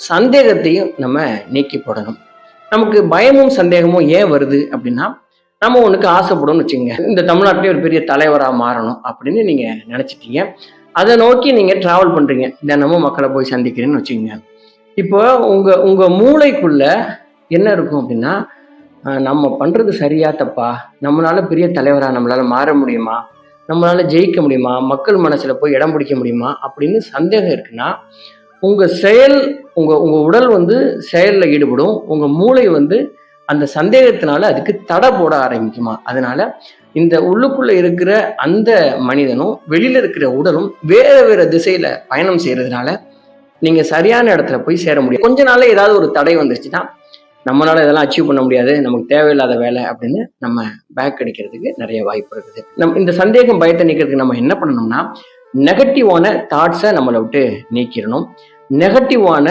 சந்தேகத்தையும் நம்ம நீக்கி போடணும். நமக்கு பயமும் சந்தேகமும் ஏன் வருது அப்படின்னா, நம்ம ஒண்ணுக்கு ஆசைப்படும்னு வச்சுக்கங்க. இந்த தமிழ்நாட்டிலே ஒரு பெரிய தலைவரா மாறணும் அப்படின்னு நீங்க நினைச்சிட்டீங்க. அதை நோக்கி நீங்க டிராவல் பண்றீங்க. தினமும் மக்களை போய் சந்திக்கிறேன்னு வச்சுக்கோங்க. இப்போ உங்க உங்க மூளைக்குள்ள என்ன இருக்கும் அப்படின்னா, நம்ம பண்றது சரியா தப்பா? நம்மளால பெரிய தலைவரா நம்மளால மாற முடியுமா? நம்மளால ஜெயிக்க முடியுமா? மக்கள் மனசுல போய் இடம் பிடிக்க முடியுமா? அப்படின்னு சந்தேகம் இருக்குன்னா, உங்க செயல் உங்க உங்க உடல் வந்து செயல்ல ஈடுபடும். உங்க மூளை வந்து அந்த சந்தேகத்தினால அதுக்கு தடை போட ஆரம்பிக்குமா. அதனால இந்த உள்ளுக்குள்ள இருக்கிற அந்த மனிதனும் வெளியில இருக்கிற உடலும் வேற வேற திசையில பயணம் செய்யறதுனால நீங்க சரியான இடத்துல போய் சேர முடியும். கொஞ்ச நாள்ல ஏதாவது ஒரு தடை வந்துருச்சுன்னா, நம்மளால இதெல்லாம் அச்சீவ் பண்ண முடியாது, நமக்கு தேவையில்லாத வேலை அப்படின்னு நம்ம பேக் அடிக்கிறதுக்கு நிறைய வாய்ப்பு இருக்குது. இந்த சந்தேகம் பயத்தை நீக்கிறதுக்கு நம்ம என்ன பண்ணணும்னா, நெகட்டிவான தாட்ஸை நம்மளை விட்டு நீக்கிடணும். நெகட்டிவான